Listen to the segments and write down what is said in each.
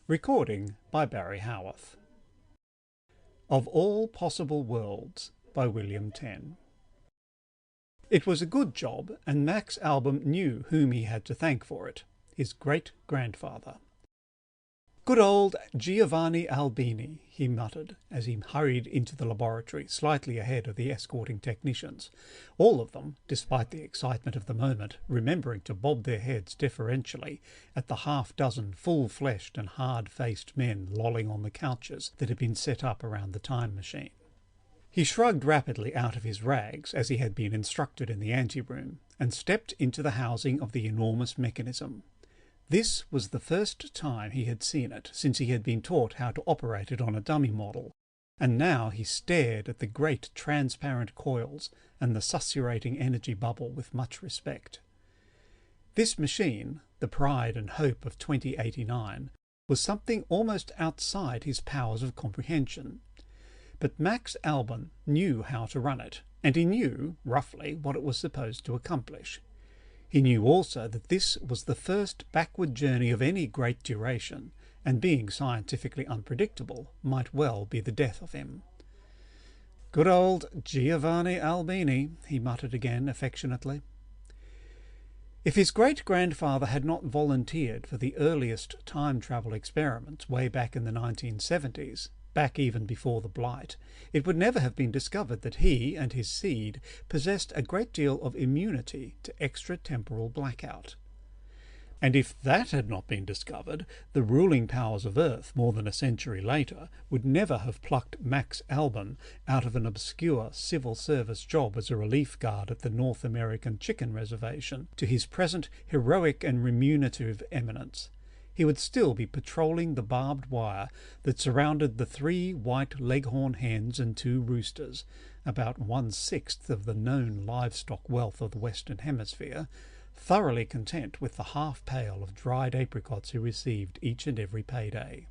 Recording by Barry Howarth. Of All Possible Worlds by William Tenn. It was a good job, and Mac's album knew whom he had to thank for it, his great-grandfather. "Good old Giovanni Albini," he muttered as he hurried into the laboratory slightly ahead of the escorting technicians, all of them, despite the excitement of the moment, remembering to bob their heads deferentially at the half-dozen full-fleshed and hard-faced men lolling on the couches that had been set up around the time machine. He shrugged rapidly out of his rags, as he had been instructed in the anteroom, and stepped into the housing of the enormous mechanism. This was the first time he had seen it since he had been taught how to operate it on a dummy model, and now he stared at the great transparent coils and the susurrating energy bubble with much respect. This machine, the pride and hope of 2089, was something almost outside his powers of comprehension. But Max Alban knew how to run it, and he knew, roughly, what it was supposed to accomplish. He knew also that this was the first backward journey of any great duration, and being scientifically unpredictable might well be the death of him. "Good old Giovanni Albini," he muttered again affectionately. If his great-grandfather had not volunteered for the earliest time-travel experiments way back in the 1970s, back even before the Blight, it would never have been discovered that he and his seed possessed a great deal of immunity to extratemporal blackout. And if that had not been discovered, the ruling powers of Earth more than a century later would never have plucked Max Alban out of an obscure civil service job as a relief guard at the North American chicken reservation to his present heroic and remunerative eminence. He would still be patrolling the barbed wire that surrounded the 3 white leghorn hens and 2 roosters, about 1/6 of the known livestock wealth of the Western Hemisphere, thoroughly content with the half-pail of dried apricots he received each and every payday.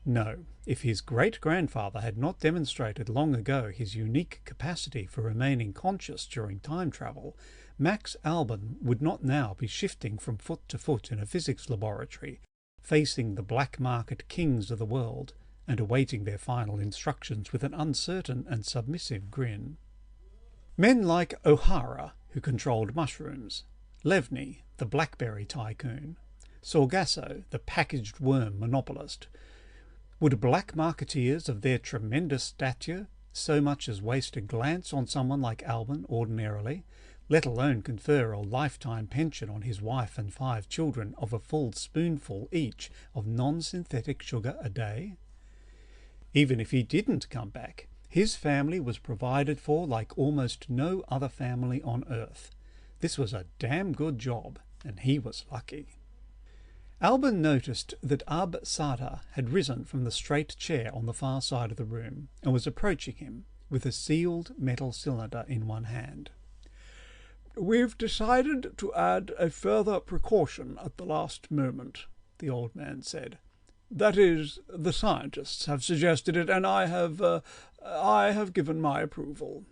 No, if his great-grandfather had not demonstrated long ago his unique capacity for remaining conscious during time travel, Max Alban would not now be shifting from foot to foot in a physics laboratory, facing the black market kings of the world and awaiting their final instructions with an uncertain and submissive grin. Men like O'Hara, who controlled mushrooms, Levny, the blackberry tycoon, Sorgasso, the packaged worm monopolist, would black marketeers of their tremendous stature so much as waste a glance on someone like Alban ordinarily, let alone confer a lifetime pension on his wife and 5 children of a full spoonful each of non-synthetic sugar a day? Even if he didn't come back, his family was provided for like almost no other family on Earth. This was a damn good job, and he was lucky. Alban noticed that Ab Sada had risen from the straight chair on the far side of the room and was approaching him with a sealed metal cylinder in one hand. "We've decided to add a further precaution at the last moment," the old man said. "That is, the scientists have suggested it, and I have given my approval."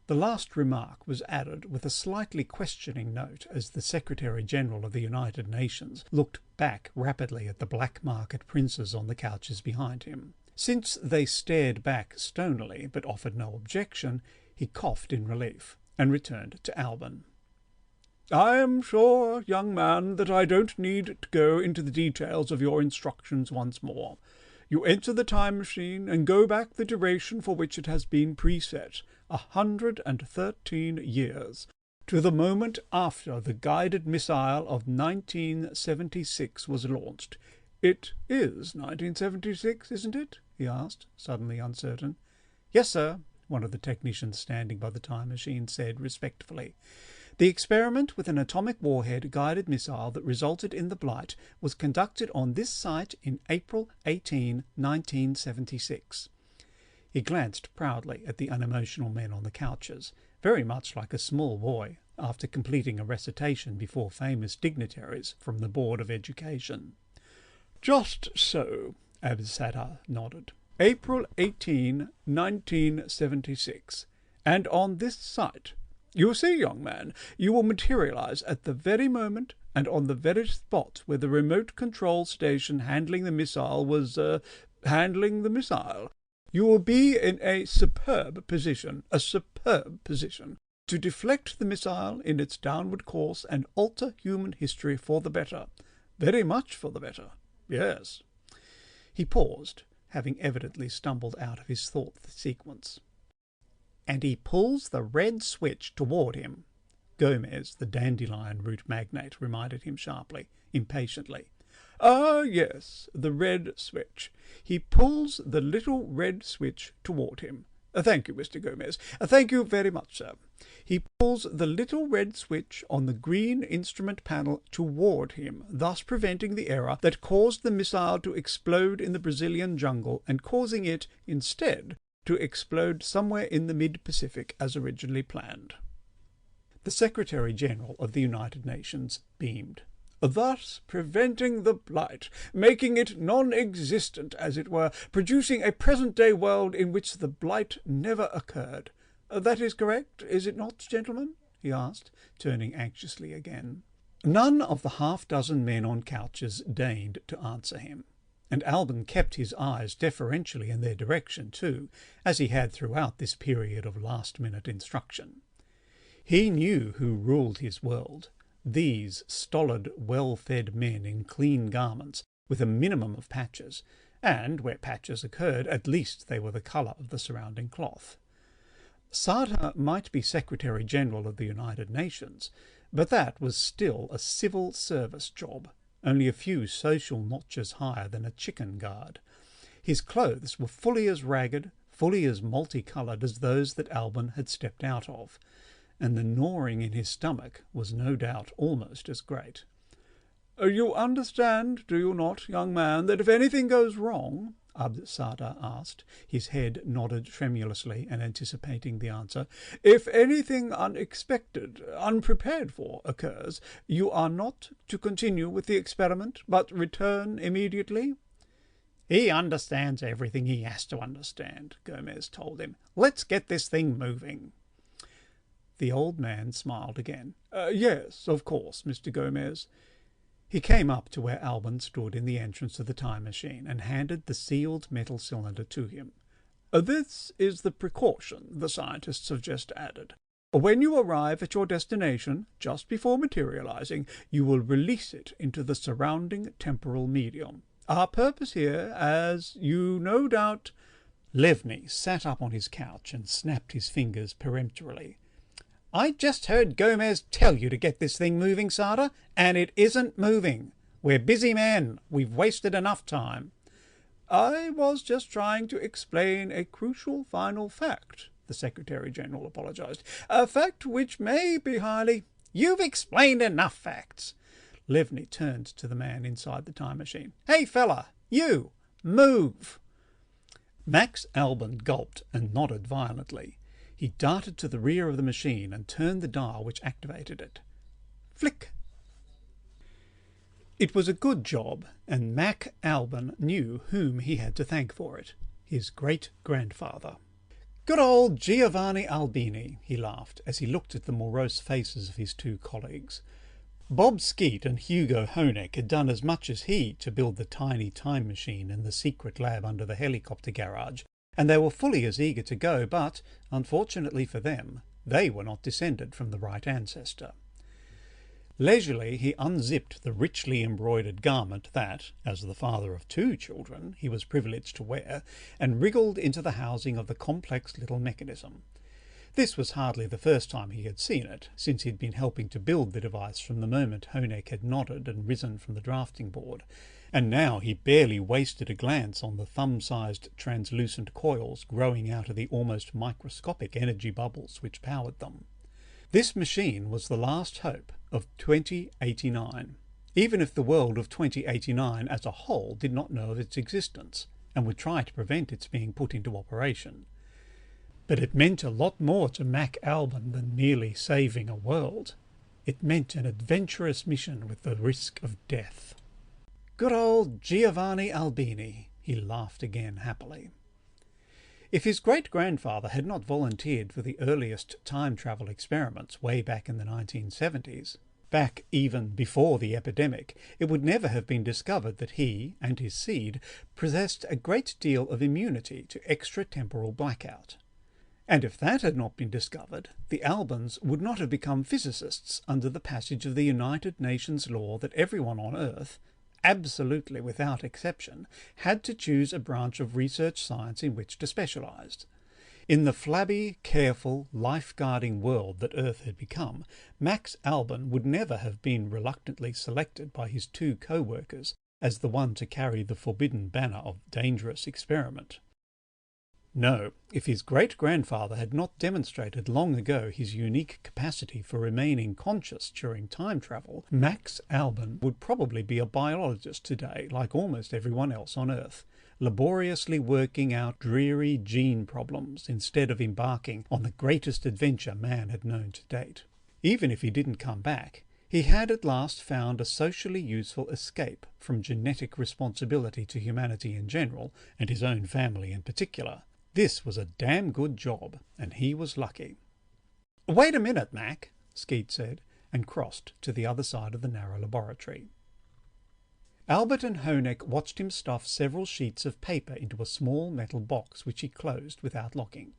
The last remark was added with a slightly questioning note as the Secretary-General of the United Nations looked back rapidly at the black market princes on the couches behind him. Since they stared back stonily but offered no objection, he coughed in relief and returned to Alban. "I am sure, young man, that I don't need to go into the details of your instructions once more. You enter the time machine and go back the duration for which it has been preset, 113 years, to the moment after the guided missile of 1976 was launched. It is 1976, isn't it?" he asked, suddenly uncertain. "Yes, sir," one of the technicians standing by the time machine said respectfully. "The experiment with an atomic warhead-guided missile that resulted in the Blight was conducted on this site in April 18, 1976. He glanced proudly at the unemotional men on the couches, very much like a small boy after completing a recitation before famous dignitaries from the Board of Education. "Just so," Absada nodded. "April 18, 1976, and on this site. You see, young man, you will materialize at the very moment and on the very spot where the remote control station handling the missile was, handling the missile. You will be in a superb position, to deflect the missile in its downward course and alter human history for the better. Very much for the better. Yes. He paused, having evidently stumbled out of his thought sequence. And he pulls the red switch toward him. Gomez, the dandelion root magnate, reminded him sharply, impatiently. Ah, yes, the red switch. He pulls the little red switch toward him. Thank you, Mr. Gomez. Thank you very much, sir. He pulls the little red switch on the green instrument panel toward him, thus preventing the error that caused the missile to explode in the Brazilian jungle and causing it, instead, to explode somewhere in the mid-Pacific as originally planned. The Secretary-General of the United Nations beamed. Thus preventing the blight, making it non-existent, as it were, producing a present-day world in which the blight never occurred. That is correct, is it not, gentlemen? He asked, turning anxiously again. None of the half-dozen men on couches deigned to answer him, and Alban kept his eyes deferentially in their direction too, as he had throughout this period of last-minute instruction. He knew who ruled his world. These stolid, well-fed men in clean garments, with a minimum of patches, and, where patches occurred, at least they were the colour of the surrounding cloth. Sartre might be Secretary-General of the United Nations, but that was still a civil service job, only a few social notches higher than a chicken guard. His clothes were fully as ragged, fully as multicoloured as those that Alban had stepped out of, and the gnawing in his stomach was no doubt almost as great. You understand, do you not, young man, that if anything goes wrong, Sartre asked, his head nodded tremulously and anticipating the answer, if anything unexpected, unprepared for occurs, you are not to continue with the experiment, but return immediately? He understands everything he has to understand, Gomez told him. Let's get this thing moving. The old man smiled again. Yes, of course, Mr. Gomez. He came up to where Alban stood in the entrance of the time machine and handed the sealed metal cylinder to him. This is the precaution the scientists have just added. When you arrive at your destination, just before materializing, you will release it into the surrounding temporal medium. Our purpose here, as you no doubt... Livni sat up on his couch and snapped his fingers peremptorily. I just heard Gomez tell you to get this thing moving, Sartre, and it isn't moving. We're busy men. We've wasted enough time. I was just trying to explain a crucial final fact, the Secretary-General apologized. A fact which may be highly... You've explained enough facts. Livni turned to the man inside the time machine. Hey, fella, you, move. Max Alban gulped and nodded violently. He darted to the rear of the machine and turned the dial which activated it. Flick! It was a good job, and Mac Alban knew whom he had to thank for it. His great-grandfather. Good old Giovanni Albini, he laughed, as he looked at the morose faces of his two colleagues. Bob Skeet and Hugo Honeck had done as much as he to build the tiny time machine in the secret lab under the helicopter garage, and they were fully as eager to go, but, unfortunately for them, they were not descended from the right ancestor. Leisurely he unzipped the richly embroidered garment that, as the father of two children, he was privileged to wear, and wriggled into the housing of the complex little mechanism. This was hardly the first time he had seen it, since he had been helping to build the device from the moment Honeck had nodded and risen from the drafting board, and now he barely wasted a glance on the thumb-sized translucent coils growing out of the almost microscopic energy bubbles which powered them. This machine was the last hope of 2089, even if the world of 2089 as a whole did not know of its existence, and would try to prevent its being put into operation. But it meant a lot more to Mac Alban than merely saving a world. It meant an adventurous mission with the risk of death. Good old Giovanni Albini, he laughed again happily. If his great-grandfather had not volunteered for the earliest time travel experiments way back in the 1970s, back even before the epidemic, it would never have been discovered that he and his seed possessed a great deal of immunity to extratemporal blackout. And if that had not been discovered, the Albans would not have become physicists under the passage of the United Nations law that everyone on Earth, absolutely without exception, had to choose a branch of research science in which to specialise. In the flabby, careful, life-guarding world that Earth had become, Max Alban would never have been reluctantly selected by his two co-workers as the one to carry the forbidden banner of dangerous experiment. No, if his great-grandfather had not demonstrated long ago his unique capacity for remaining conscious during time travel, Max Alban would probably be a biologist today, like almost everyone else on Earth, laboriously working out dreary gene problems instead of embarking on the greatest adventure man had known to date. Even if he didn't come back, he had at last found a socially useful escape from genetic responsibility to humanity in general, and his own family in particular. This was a damn good job, and he was lucky. "Wait a minute, Mac," Skeet said, and crossed to the other side of the narrow laboratory. Albert and Honeck watched him stuff several sheets of paper into a small metal box which he closed without locking.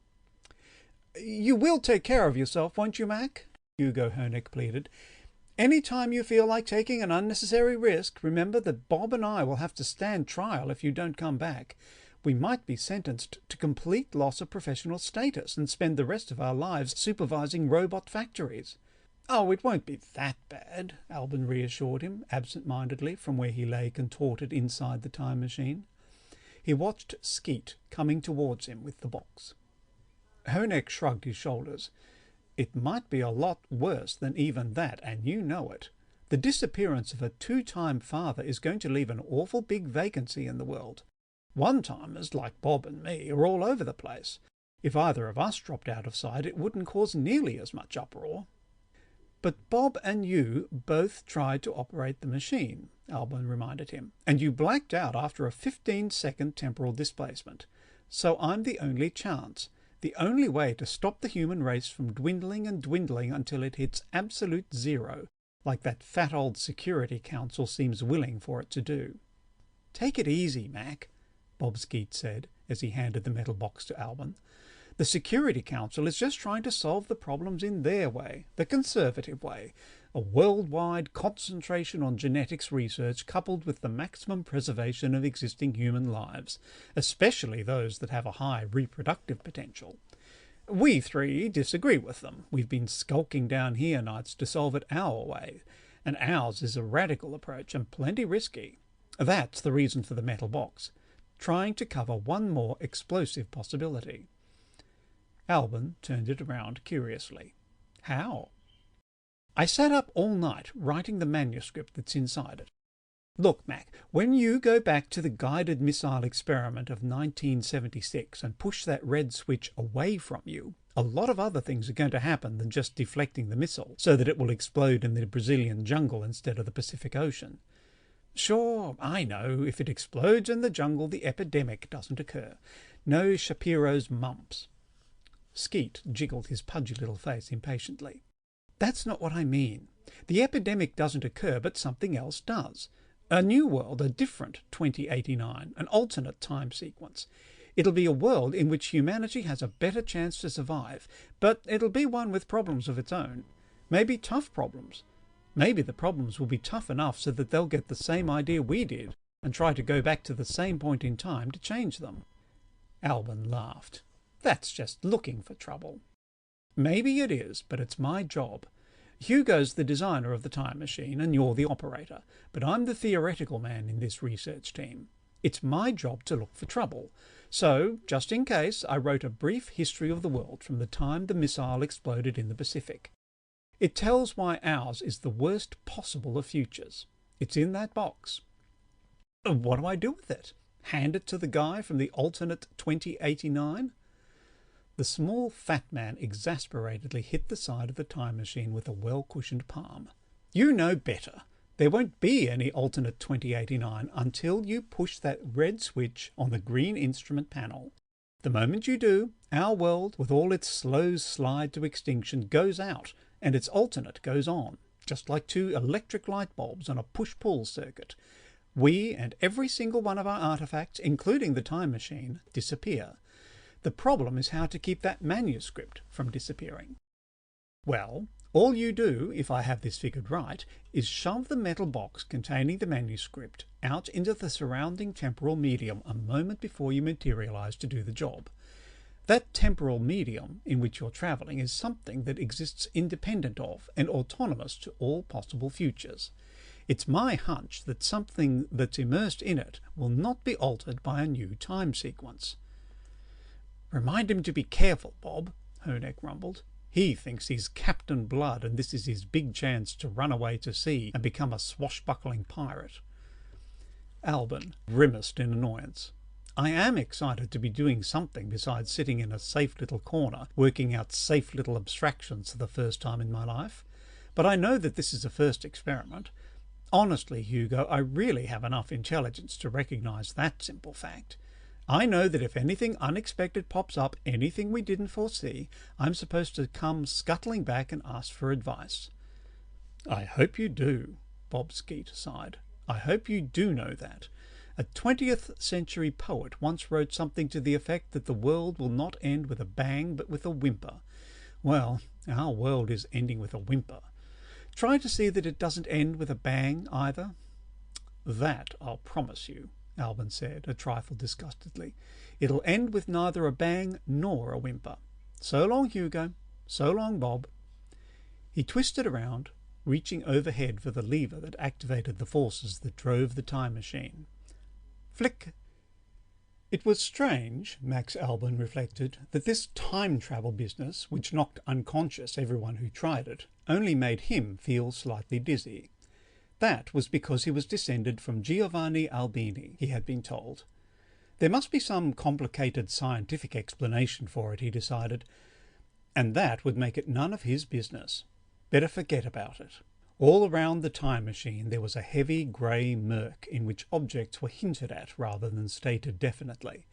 "You will take care of yourself, won't you, Mac?" Hugo Honeck pleaded. "Any time you feel like taking an unnecessary risk, remember that Bob and I will have to stand trial if you don't come back. We might be sentenced to complete loss of professional status and spend the rest of our lives supervising robot factories." "Oh, it won't be that bad," Alban reassured him, absent-mindedly, from where he lay contorted inside the time machine. He watched Skeet coming towards him with the box. Honeck shrugged his shoulders. "It might be a lot worse than even that, and you know it. The disappearance of a two-time father is going to leave an awful big vacancy in the world. One-timers, like Bob and me, are all over the place. If either of us dropped out of sight, it wouldn't cause nearly as much uproar." "But Bob and you both tried to operate the machine," Alban reminded him, "and you blacked out after a 15-second temporal displacement. So I'm the only chance, the only way to stop the human race from dwindling and dwindling until it hits absolute zero, like that fat old Security Council seems willing for it to do." "Take it easy, Mac," Bob Skeet said, as he handed the metal box to Alban. "The Security Council is just trying to solve the problems in their way, the conservative way, a worldwide concentration on genetics research coupled with the maximum preservation of existing human lives, especially those that have a high reproductive potential. We three disagree with them. We've been skulking down here nights to solve it our way, and ours is a radical approach and plenty risky. That's the reason for the metal box. Trying to cover one more explosive possibility." Alban turned it around curiously. "How?" "I sat up all night writing the manuscript that's inside it. Look, Mac, when you go back to the guided missile experiment of 1976 and push that red switch away from you, a lot of other things are going to happen than just deflecting the missile so that it will explode in the Brazilian jungle instead of the Pacific Ocean. Sure, I know, if it explodes in the jungle, the epidemic doesn't occur. No Shapiro's mumps." Skeet jiggled his pudgy little face impatiently. "That's not what I mean. The epidemic doesn't occur, but something else does. A new world, a different 2089, an alternate time sequence. It'll be a world in which humanity has a better chance to survive, but it'll be one with problems of its own. Maybe tough problems. Maybe the problems will be tough enough so that they'll get the same idea we did and try to go back to the same point in time to change them." Alban laughed. "That's just looking for trouble." "Maybe it is, but it's my job. Hugo's the designer of the time machine and you're the operator, but I'm the theoretical man in this research team. It's my job to look for trouble. So, just in case, I wrote a brief history of the world from the time the missile exploded in the Pacific. It tells why ours is the worst possible of futures. It's in that box." "What do I do with it? Hand it to the guy from the alternate 2089? The small fat man exasperatedly hit the side of the time machine with a well-cushioned palm. "You know better. There won't be any alternate 2089 until you push that red switch on the green instrument panel. The moment you do, our world, with all its slow slide to extinction, goes out, and its alternate goes on, just like two electric light bulbs on a push-pull circuit. We and every single one of our artifacts, including the time machine, disappear. The problem is how to keep that manuscript from disappearing. Well, all you do, if I have this figured right, is shove the metal box containing the manuscript out into the surrounding temporal medium a moment before you materialize to do the job. That temporal medium in which you're travelling is something that exists independent of and autonomous to all possible futures. It's my hunch that something that's immersed in it will not be altered by a new time sequence. "Remind him to be careful, Bob," Honeck rumbled. "He thinks he's Captain Blood, and this is his big chance to run away to sea and become a swashbuckling pirate." Albin grimaced in annoyance. "I am excited to be doing something besides sitting in a safe little corner, working out safe little abstractions for the first time in my life. But I know that this is a first experiment. Honestly, Hugo, I really have enough intelligence to recognize that simple fact. I know that if anything unexpected pops up, anything we didn't foresee, I'm supposed to come scuttling back and ask for advice." "I hope you do," Bob Skeet sighed. "I hope you do know that. A 20th century poet once wrote something to the effect that the world will not end with a bang but with a whimper. Well, our world is ending with a whimper. Try to see that it doesn't end with a bang either." "That I'll promise you," Albin said, a trifle disgustedly. "It'll end with neither a bang nor a whimper. So long, Hugo. So long, Bob." He twisted around, reaching overhead for the lever that activated the forces that drove the time machine. Flick! It was strange, Max Albin reflected, that this time travel business, which knocked unconscious everyone who tried it, only made him feel slightly dizzy. That was because he was descended from Giovanni Albini, he had been told. There must be some complicated scientific explanation for it, he decided, and that would make it none of his business. Better forget about it. All around the time machine there was a heavy grey murk in which objects were hinted at rather than stated definitely.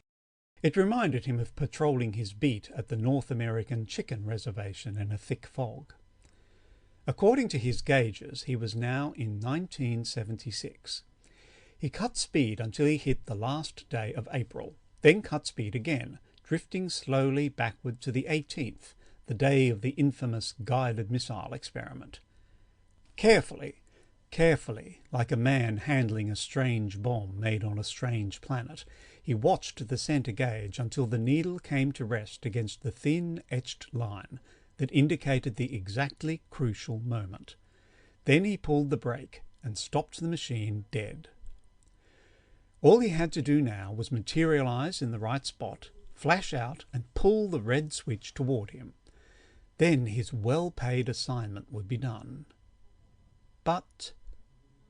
It reminded him of patrolling his beat at the North American chicken reservation in a thick fog. According to his gauges, he was now in 1976. He cut speed until he hit the last day of April, then cut speed again, drifting slowly backward to the 18th, the day of the infamous guided missile experiment. Carefully, like a man handling a strange bomb made on a strange planet, he watched the centre gauge until the needle came to rest against the thin, etched line that indicated the exactly crucial moment. Then he pulled the brake and stopped the machine dead. All he had to do now was materialize in the right spot, flash out, and pull the red switch toward him. Then his well-paid assignment would be done. But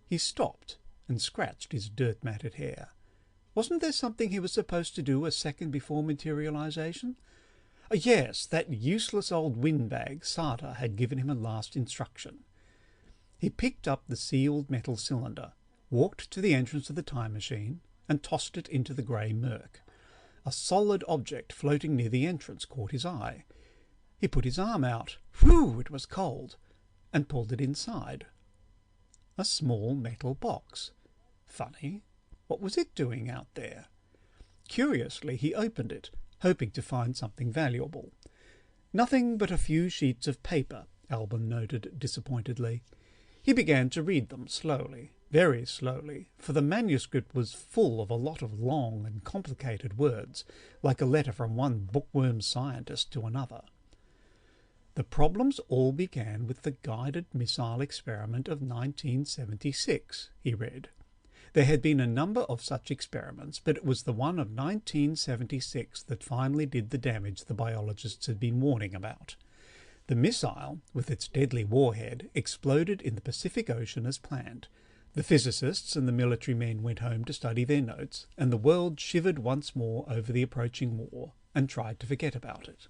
he stopped and scratched his dirt-matted hair. Wasn't there something he was supposed to do a second before materialization? Yes, that useless old windbag, Sartre, had given him a last instruction. He picked up the sealed metal cylinder, walked to the entrance of the time machine, and tossed it into the grey murk. A solid object floating near the entrance caught his eye. He put his arm out, whew, it was cold, and pulled it inside. A small metal box. Funny, what was it doing out there? Curiously, he opened it, hoping to find something valuable. Nothing but a few sheets of paper, Albin noted disappointedly. He began to read them slowly, very slowly, for the manuscript was full of a lot of long and complicated words, like a letter from one bookworm scientist to another. The problems all began with the guided missile experiment of 1976, he read. There had been a number of such experiments, but it was the one of 1976 that finally did the damage the biologists had been warning about. The missile, with its deadly warhead, exploded in the Pacific Ocean as planned. The physicists and the military men went home to study their notes, and the world shivered once more over the approaching war and tried to forget about it.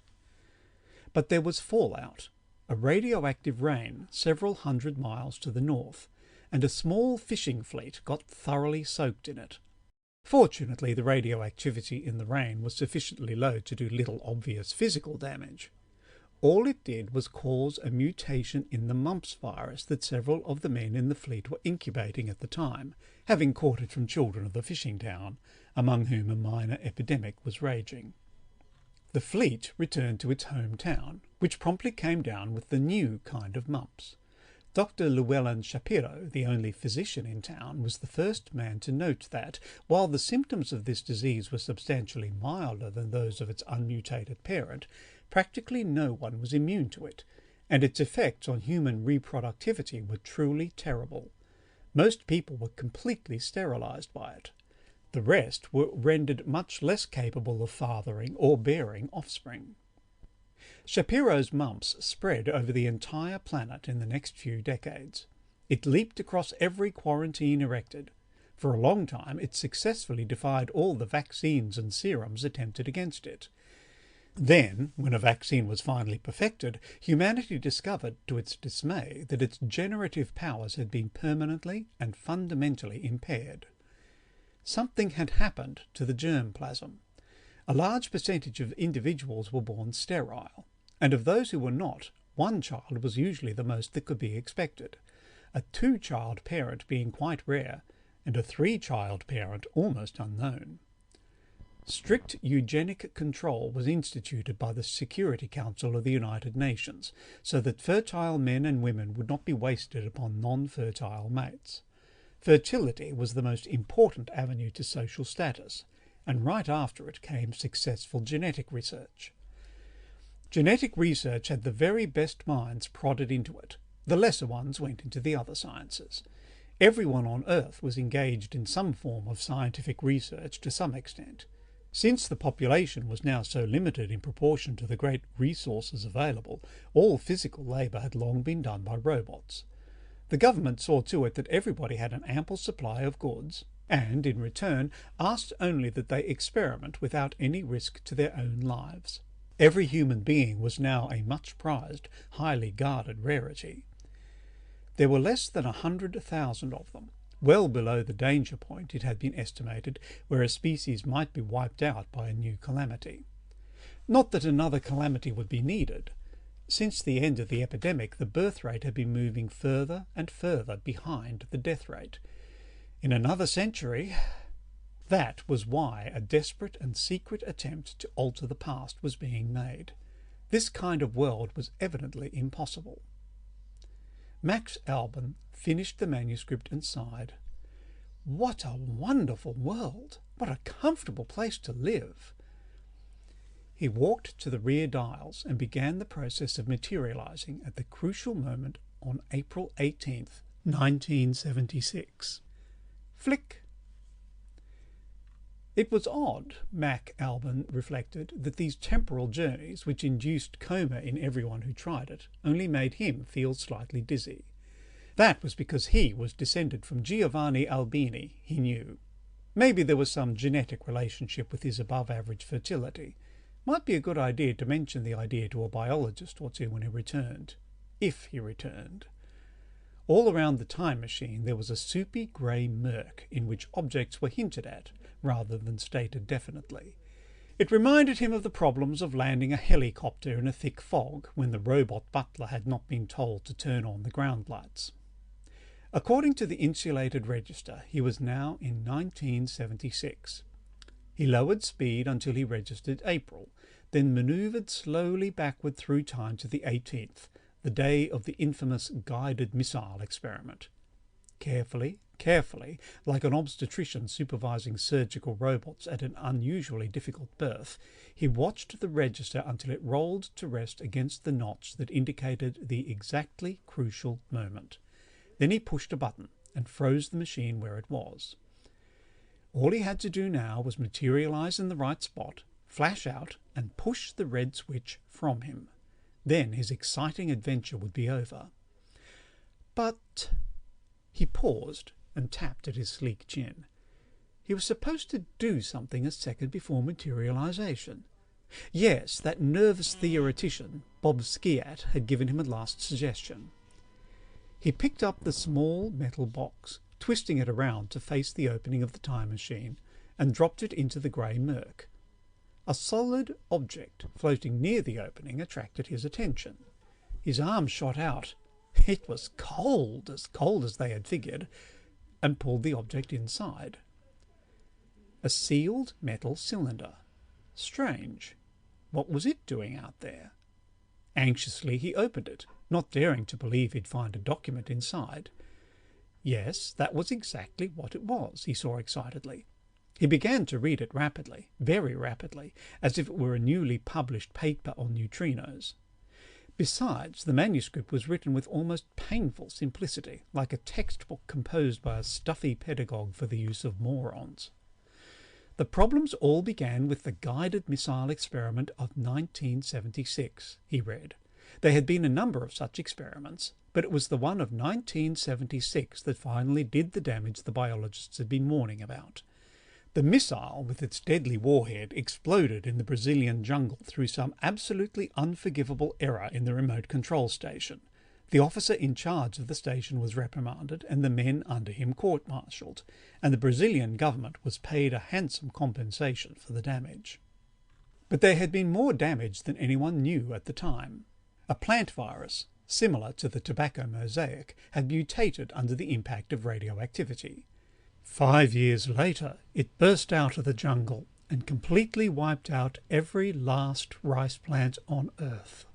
But there was fallout, a radioactive rain several hundred miles to the north, and a small fishing fleet got thoroughly soaked in it. Fortunately, the radioactivity in the rain was sufficiently low to do little obvious physical damage. All it did was cause a mutation in the mumps virus that several of the men in the fleet were incubating at the time, having caught it from children of the fishing town, among whom a minor epidemic was raging. The fleet returned to its hometown, which promptly came down with the new kind of mumps. Dr. Llewellyn Shapiro, the only physician in town, was the first man to note that, while the symptoms of this disease were substantially milder than those of its unmutated parent, practically no one was immune to it, and its effects on human reproductivity were truly terrible. Most people were completely sterilized by it. The rest were rendered much less capable of fathering or bearing offspring. Shapiro's mumps spread over the entire planet in the next few decades. It leaped across every quarantine erected. For a long time, it successfully defied all the vaccines and serums attempted against it. Then, when a vaccine was finally perfected, humanity discovered, to its dismay, that its generative powers had been permanently and fundamentally impaired. Something had happened to the germplasm. A large percentage of individuals were born sterile, and of those who were not, one child was usually the most that could be expected, a two-child parent being quite rare, and a three-child parent almost unknown. Strict eugenic control was instituted by the Security Council of the United Nations, so that fertile men and women would not be wasted upon non-fertile mates. Fertility was the most important avenue to social status, and right after it came successful genetic research. Genetic research had the very best minds prodded into it. The lesser ones went into the other sciences. Everyone on Earth was engaged in some form of scientific research to some extent. Since the population was now so limited in proportion to the great resources available, all physical labour had long been done by robots. The government saw to it that everybody had an ample supply of goods, and, in return, asked only that they experiment without any risk to their own lives. Every human being was now a much prized, highly guarded rarity. There were less than 100,000 of them, well below the danger point it had been estimated where a species might be wiped out by a new calamity. Not that another calamity would be needed. Since the end of the epidemic, the birth rate had been moving further and further behind the death rate. In another century, that was why a desperate and secret attempt to alter the past was being made. This kind of world was evidently impossible. Max Alban finished the manuscript and sighed. What a wonderful world! What a comfortable place to live! He walked to the rear dials and began the process of materializing at the crucial moment on April 18th, 1976. Flick! It was odd, Mac Alban reflected, that these temporal journeys, which induced coma in everyone who tried it, only made him feel slightly dizzy. That was because he was descended from Giovanni Albini, he knew. Maybe there was some genetic relationship with his above-average fertility. Might be a good idea to mention the idea to a biologist or two when he returned. If he returned. All around the time machine there was a soupy grey murk in which objects were hinted at, rather than stated definitely. It reminded him of the problems of landing a helicopter in a thick fog when the robot butler had not been told to turn on the ground lights. According to the insulated register, he was now in 1976. He lowered speed until he registered April, then manoeuvred slowly backward through time to the 18th, the day of the infamous guided missile experiment. Carefully, like an obstetrician supervising surgical robots at an unusually difficult birth, he watched the register until it rolled to rest against the notch that indicated the exactly crucial moment. Then he pushed a button and froze the machine where it was. All he had to do now was materialize in the right spot, flash out, and push the red switch from him. Then his exciting adventure would be over. But he paused and tapped at his sleek chin. He was supposed to do something a second before materialization. Yes, that nervous theoretician, Bob Skiat, had given him a last suggestion. He picked up the small metal box, twisting it around to face the opening of the time machine, and dropped it into the grey murk. A solid object floating near the opening attracted his attention. His arm shot out. It was cold as they had figured, and pulled the object inside. A sealed metal cylinder. Strange. What was it doing out there? Anxiously he opened it, not daring to believe he'd find a document inside. Yes, that was exactly what it was, he saw excitedly. He began to read it rapidly, very rapidly, as if it were a newly published paper on neutrinos. Besides, the manuscript was written with almost painful simplicity, like a textbook composed by a stuffy pedagogue for the use of morons. The problems all began with the guided missile experiment of 1976, he read. There had been a number of such experiments, but it was the one of 1976 that finally did the damage the biologists had been warning about. The missile, with its deadly warhead, exploded in the Brazilian jungle through some absolutely unforgivable error in the remote control station. The officer in charge of the station was reprimanded and the men under him court-martialed, and the Brazilian government was paid a handsome compensation for the damage. But there had been more damage than anyone knew at the time. A plant virus, similar to the tobacco mosaic, had mutated under the impact of radioactivity. 5 years later, it burst out of the jungle and completely wiped out every last rice plant on Earth.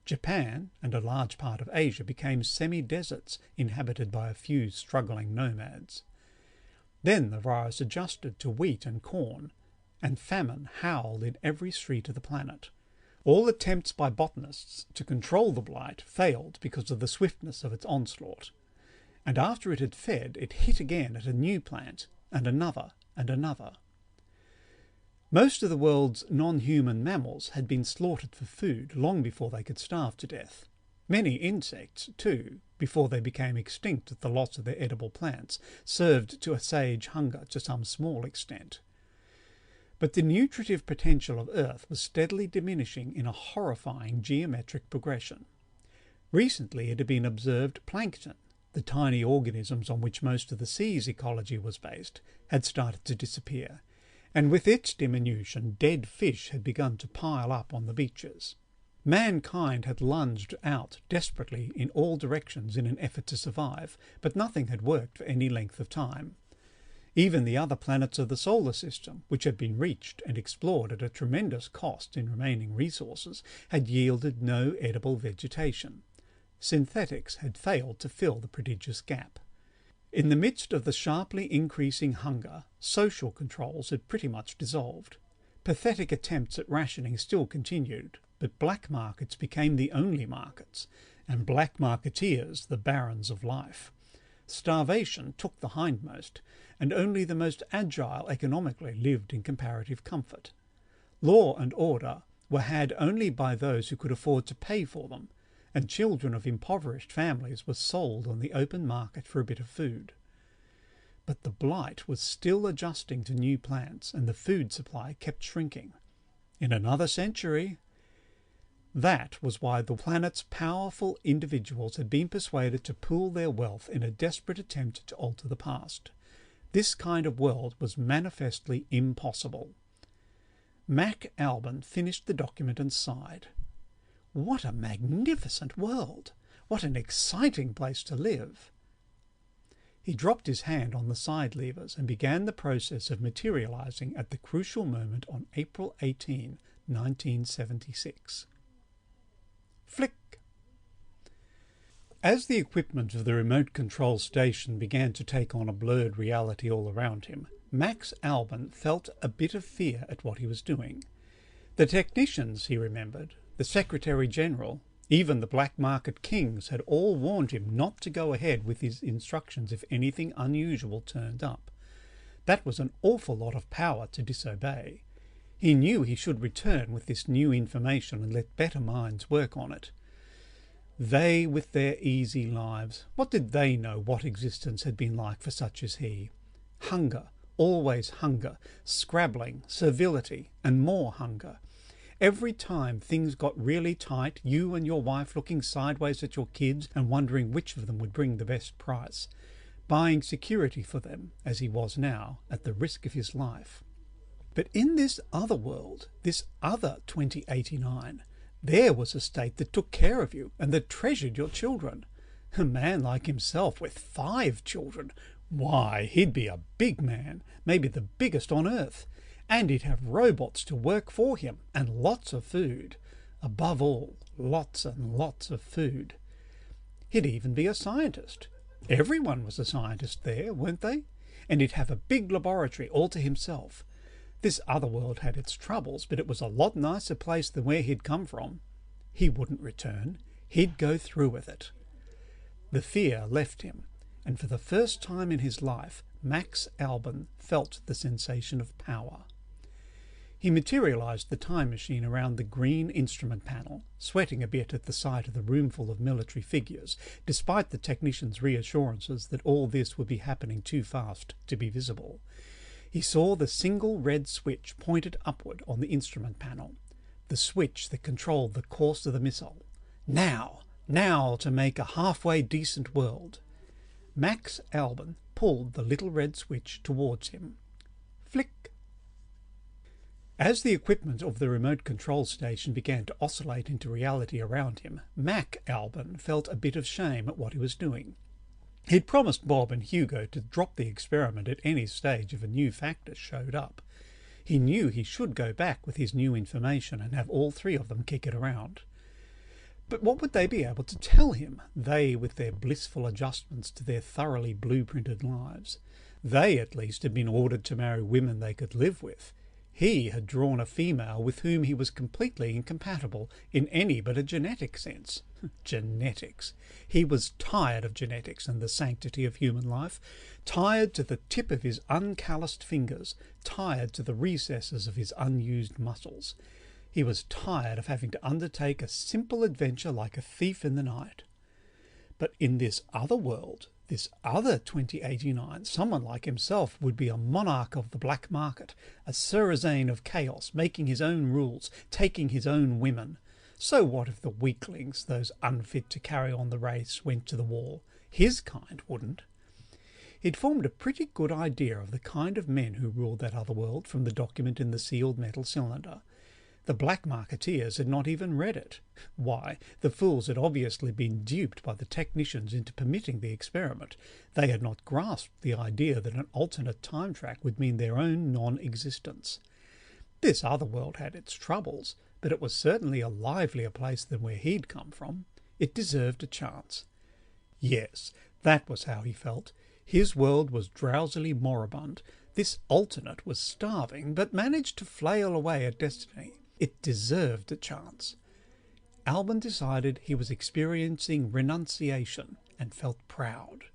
Japan and a large part of Asia became semi-deserts inhabited by a few struggling nomads. Then the virus adjusted to wheat and corn, and famine howled in every street of the planet. All attempts by botanists to control the blight failed because of the swiftness of its onslaught. And after it had fed, it hit again at a new plant, and another, and another. Most of the world's non-human mammals had been slaughtered for food long before they could starve to death. Many insects, too, before they became extinct at the loss of their edible plants, served to assuage hunger to some small extent. But the nutritive potential of Earth was steadily diminishing in a horrifying geometric progression. Recently it had been observed plankton, the tiny organisms on which most of the sea's ecology was based, had started to disappear, and with its diminution dead fish had begun to pile up on the beaches. Mankind had lunged out desperately in all directions in an effort to survive, but nothing had worked for any length of time. Even the other planets of the solar system, which had been reached and explored at a tremendous cost in remaining resources, had yielded no edible vegetation. Synthetics had failed to fill the prodigious gap. In the midst of the sharply increasing hunger, social controls had pretty much dissolved. Pathetic attempts at rationing still continued, but black markets became the only markets, and black marketeers the barons of life. Starvation took the hindmost, and only the most agile economically lived in comparative comfort. Law and order were had only by those who could afford to pay for them, and children of impoverished families were sold on the open market for a bit of food. But the blight was still adjusting to new plants, and the food supply kept shrinking. In another century, that was why the planet's powerful individuals had been persuaded to pool their wealth in a desperate attempt to alter the past. This kind of world was manifestly impossible. Mac Alban finished the document and sighed. What a magnificent world! What an exciting place to live! He dropped his hand on the side levers and began the process of materializing at the crucial moment on April 18, 1976. Flick! As the equipment of the remote control station began to take on a blurred reality all around him, Max Alban felt a bit of fear at what he was doing. The technicians, he remembered, the Secretary-General, even the black market kings had all warned him not to go ahead with his instructions if anything unusual turned up. That was an awful lot of power to disobey. He knew he should return with this new information and let better minds work on it. They, with their easy lives, what did they know what existence had been like for such as he? Hunger, always hunger, scrabbling, servility, and more hunger. Every time things got really tight, you and your wife looking sideways at your kids and wondering which of them would bring the best price. buying security for them, as he was now, at the risk of his life. But in this other world, this other 2089, there was a state that took care of you and that treasured your children. A man like himself with 5 children, why, he'd be a big man, maybe the biggest on earth, and he'd have robots to work for him and lots of food. Above all, lots and lots of food. He'd even be a scientist. Everyone was a scientist there, weren't they? And he'd have a big laboratory all to himself. This other world had its troubles, but it was a lot nicer place than where he'd come from. He wouldn't return. He'd go through with it. The fear left him, and for the first time in his life, Max Alban felt the sensation of power. He materialized the time machine around the green instrument panel, sweating a bit at the sight of the roomful of military figures, despite the technician's reassurances that all this would be happening too fast to be visible. He saw the single red switch pointed upward on the instrument panel, the switch that controlled the course of the missile. Now to make a halfway decent world. Max Alban pulled the little red switch towards him. Flick! As the equipment of the remote control station began to oscillate into reality around him, Mac Alban felt a bit of shame at what he was doing. He'd promised Bob and Hugo to drop the experiment at any stage if a new factor showed up. He knew he should go back with his new information and have all 3 of them kick it around. But what would they be able to tell him, they with their blissful adjustments to their thoroughly blueprinted lives? They, at least, had been ordered to marry women they could live with. He had drawn a female with whom he was completely incompatible in any but a genetic sense. Genetics. He was tired of genetics and the sanctity of human life, tired to the tip of his uncalloused fingers, tired to the recesses of his unused muscles. He was tired of having to undertake a simple adventure like a thief in the night. But in this other world, this other 2089, someone like himself would be a monarch of the black market, a Surazane of chaos, making his own rules, taking his own women. So what if the weaklings, those unfit to carry on the race, went to the wall? His kind wouldn't. He'd formed a pretty good idea of the kind of men who ruled that other world from the document in the sealed metal cylinder. The black marketeers had not even read it. Why, the fools had obviously been duped by the technicians into permitting the experiment. They had not grasped the idea that an alternate time track would mean their own non-existence. This other world had its troubles, but it was certainly a livelier place than where he'd come from. It deserved a chance. Yes, that was how he felt. His world was drowsily moribund. This alternate was starving, but managed to flail away at destiny. It deserved a chance. Alban decided he was experiencing renunciation and felt proud.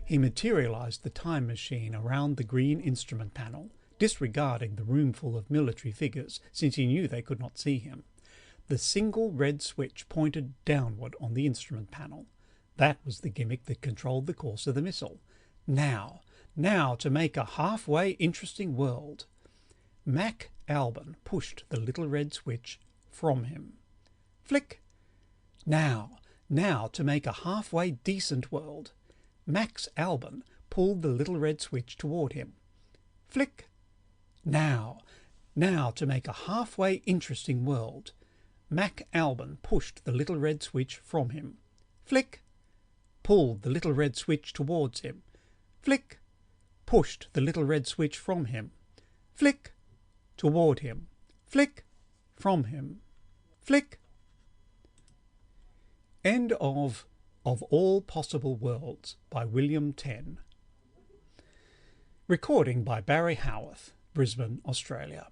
He materialized the time machine around the green instrument panel, disregarding the roomful of military figures, since he knew they could not see him. The single red switch pointed downward on the instrument panel. That was the gimmick that controlled the course of the missile. Now to make a halfway interesting world. Mac Alban pushed the little red switch from him. Flick! Now to make a halfway decent world. Max Alban pulled the little red switch toward him. Flick! Now to make a halfway interesting world. Mac Alban pushed the little red switch from him. Flick! Pulled the little red switch towards him. Flick! Pushed the little red switch from him. Flick! Toward him. Flick! From him. Flick! End of All Possible Worlds by William Tenn. Recording by Barry Howarth, Brisbane, Australia.